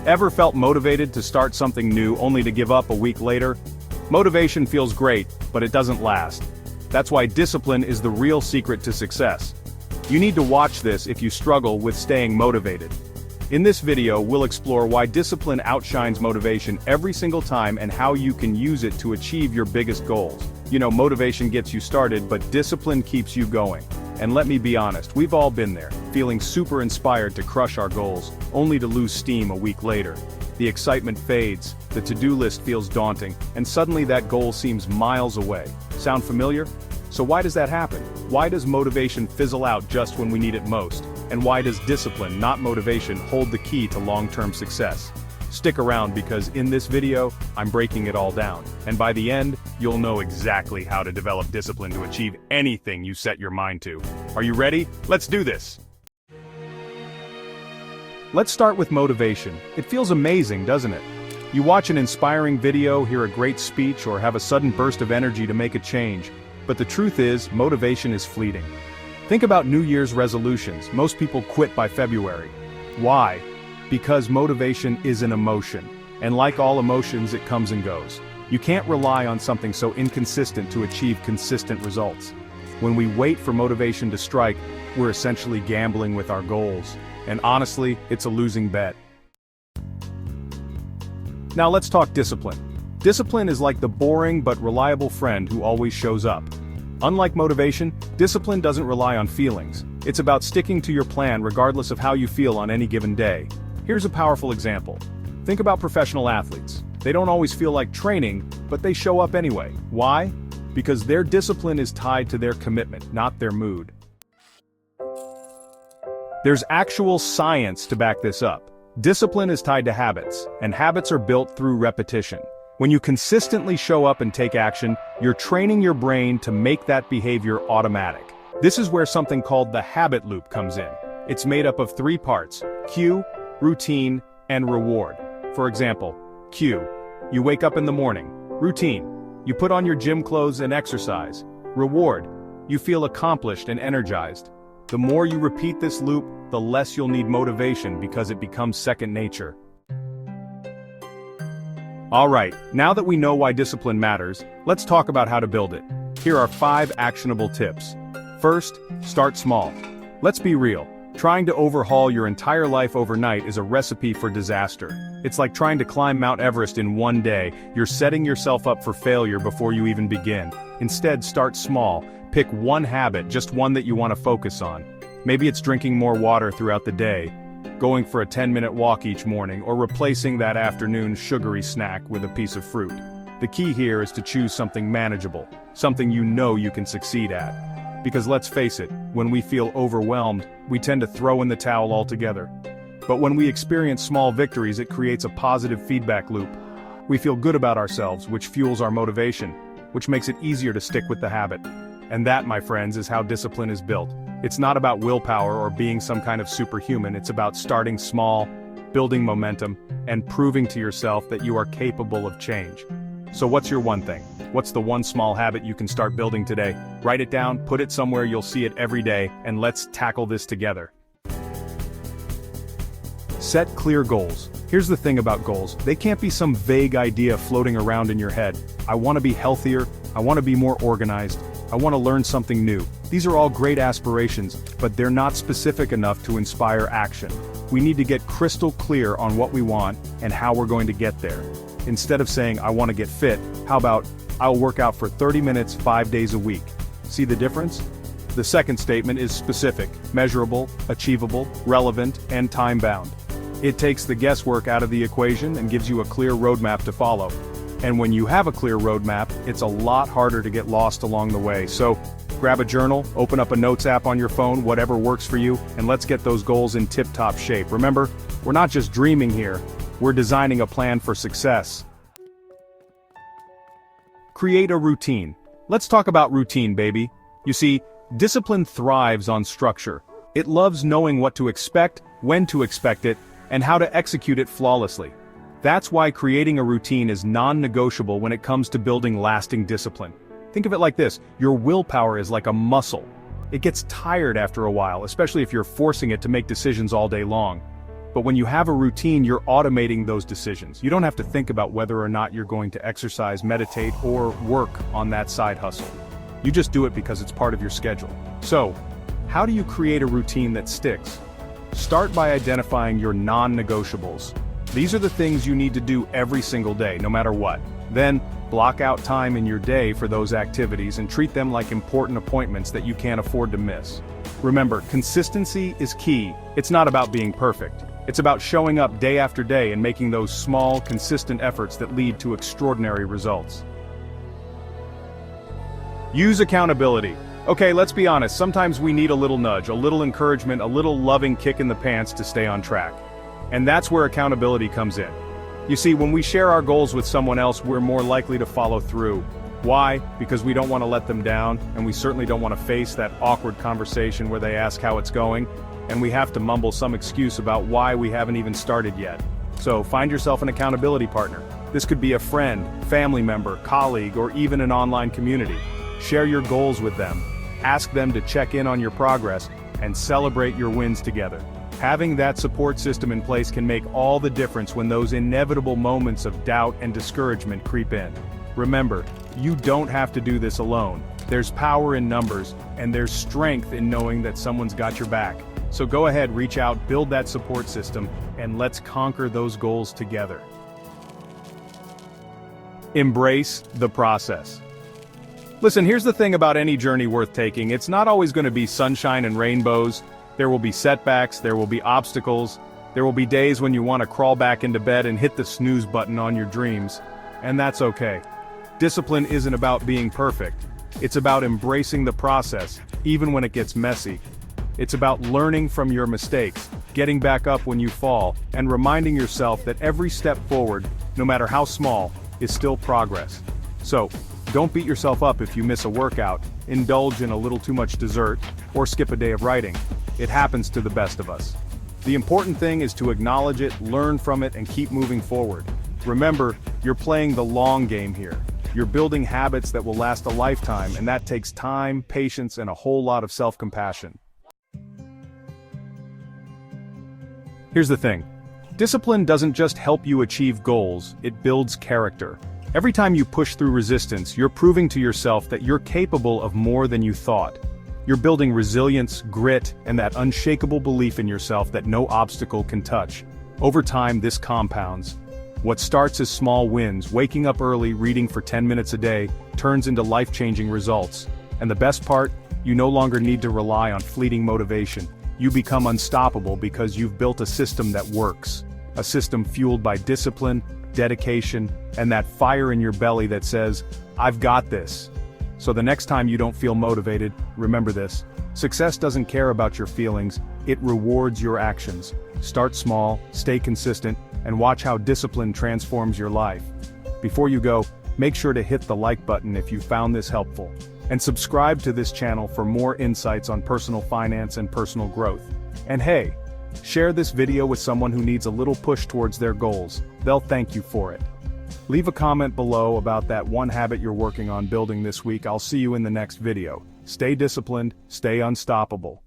Ever felt motivated to start something new only to give up a week later? Motivation feels great, but it doesn't last. That's why discipline is the real secret to success. You need to watch this if you struggle with staying motivated. In this video, we'll explore why discipline outshines motivation every single time and how you can use it to achieve your biggest goals. You know, motivation gets you started, but discipline keeps you going. And let me be honest, we've all been there, feeling super inspired to crush our goals, only to lose steam a week later. The excitement fades, the to-do list feels daunting, and suddenly that goal seems miles away. Sound familiar? So why does that happen? Why does motivation fizzle out just when we need it most? And why does discipline, not motivation, hold the key to long-term success? Stick around because in this video, I'm breaking it all down. And by the end, you'll know exactly how to develop discipline to achieve anything you set your mind to. Are you ready? Let's do this! Let's start with motivation. It feels amazing, doesn't it? You watch an inspiring video, hear a great speech, or have a sudden burst of energy to make a change. But the truth is, motivation is fleeting. Think about New Year's resolutions. Most people quit by February. Why? Because motivation is an emotion. And like all emotions, it comes and goes. You can't rely on something so inconsistent to achieve consistent results. When we wait for motivation to strike, we're essentially gambling with our goals. And honestly, it's a losing bet. Now let's talk discipline. Discipline is like the boring but reliable friend who always shows up. Unlike motivation, discipline doesn't rely on feelings. It's about sticking to your plan regardless of how you feel on any given day. Here's a powerful example. Think about professional athletes. They don't always feel like training, but they show up anyway. Why? Because their discipline is tied to their commitment, not their mood. There's actual science to back this up. Discipline is tied to habits, and habits are built through repetition. When you consistently show up and take action, you're training your brain to make that behavior automatic. This is where something called the habit loop comes in. It's made up of three parts: cue, routine, and reward. For example, cue. You wake up in the morning. Routine. You put on your gym clothes and exercise. Reward. You feel accomplished and energized. The more you repeat this loop, the less you'll need motivation because it becomes second nature. Alright, now that we know why discipline matters, let's talk about how to build it. Here are 5 actionable tips. First, start small. Let's be real. Trying to overhaul your entire life overnight is a recipe for disaster. It's like trying to climb Mount Everest in one day. You're setting yourself up for failure before you even begin. Instead, start small. Pick one habit, just one that you want to focus on. Maybe it's drinking more water throughout the day, going for a 10-minute walk each morning, or replacing that afternoon sugary snack with a piece of fruit. The key here is to choose something manageable, something you know you can succeed at. Because let's face it, when we feel overwhelmed, we tend to throw in the towel altogether. But when we experience small victories, it creates a positive feedback loop. We feel good about ourselves, which fuels our motivation, which makes it easier to stick with the habit. And that, my friends, is how discipline is built. It's not about willpower or being some kind of superhuman. It's about starting small, building momentum, and proving to yourself that you are capable of change. So what's your one thing? What's the one small habit you can start building today? Write it down, put it somewhere you'll see it every day, and let's tackle this together. Set clear goals. Here's the thing about goals. They can't be some vague idea floating around in your head. I want to be healthier. I want to be more organized. I want to learn something new. These are all great aspirations, but they're not specific enough to inspire action. We need to get crystal clear on what we want and how we're going to get there. Instead of saying, I want to get fit, how about, I'll work out for 30 minutes 5 days a week. See the difference? The second statement is specific, measurable, achievable, relevant, and time-bound. It takes the guesswork out of the equation and gives you a clear roadmap to follow. And when you have a clear roadmap, it's a lot harder to get lost along the way. So, grab a journal, open up a notes app on your phone, whatever works for you, and let's get those goals in tip-top shape. Remember, we're not just dreaming here, we're designing a plan for success. Create a routine. Let's talk about routine, baby. You see, discipline thrives on structure. It loves knowing what to expect, when to expect it, and how to execute it flawlessly. That's why creating a routine is non-negotiable when it comes to building lasting discipline. Think of it like this: your willpower is like a muscle. It gets tired after a while, especially if you're forcing it to make decisions all day long. But when you have a routine, you're automating those decisions. You don't have to think about whether or not you're going to exercise, meditate, or work on that side hustle. You just do it because it's part of your schedule. So, how do you create a routine that sticks? Start by identifying your non-negotiables. These are the things you need to do every single day, no matter what. Then, block out time in your day for those activities and treat them like important appointments that you can't afford to miss. Remember, consistency is key. It's not about being perfect. It's about showing up day after day and making those small, consistent efforts that lead to extraordinary results. Use accountability. Okay, let's be honest, sometimes we need a little nudge, a little encouragement, a little loving kick in the pants to stay on track. And that's where accountability comes in. You see, when we share our goals with someone else, we're more likely to follow through. Why? Because we don't want to let them down, and we certainly don't want to face that awkward conversation where they ask how it's going, and we have to mumble some excuse about why we haven't even started yet. So find yourself an accountability partner. This could be a friend, family member, colleague, or even an online community. Share your goals with them. Ask them to check in on your progress, and celebrate your wins together. Having that support system in place can make all the difference when those inevitable moments of doubt and discouragement creep in. Remember, you don't have to do this alone. There's power in numbers, and there's strength in knowing that someone's got your back. So go ahead, reach out, build that support system, and let's conquer those goals together. Embrace the process. Listen, here's the thing about any journey worth taking. It's not always going to be sunshine and rainbows. There will be setbacks, there will be obstacles, there will be days when you want to crawl back into bed and hit the snooze button on your dreams. And that's okay. Discipline isn't about being perfect. It's about embracing the process, even when it gets messy. It's about learning from your mistakes, getting back up when you fall, and reminding yourself that every step forward, no matter how small, is still progress. So, don't beat yourself up if you miss a workout, indulge in a little too much dessert, or skip a day of writing. It happens to the best of us. The important thing is to acknowledge it, learn from it, and keep moving forward. Remember, you're playing the long game here. You're building habits that will last a lifetime, and that takes time, patience, and a whole lot of self-compassion. Here's the thing. Discipline doesn't just help you achieve goals, it builds character. Every time you push through resistance, you're proving to yourself that you're capable of more than you thought. You're building resilience, grit, and that unshakable belief in yourself that no obstacle can touch. Over time, this compounds. What starts as small wins, waking up early, reading for 10 minutes a day, turns into life-changing results. And the best part? You no longer need to rely on fleeting motivation. You become unstoppable because you've built a system that works. A system fueled by discipline, dedication, and that fire in your belly that says, "I've got this." So the next time you don't feel motivated, remember this. Success doesn't care about your feelings, it rewards your actions. Start small, stay consistent, and watch how discipline transforms your life. Before you go, make sure to hit the like button if you found this helpful. And subscribe to this channel for more insights on personal finance and personal growth. And hey, share this video with someone who needs a little push towards their goals. They'll thank you for it. Leave a comment below about that one habit you're working on building this week. I'll see you in the next video. Stay disciplined, stay unstoppable.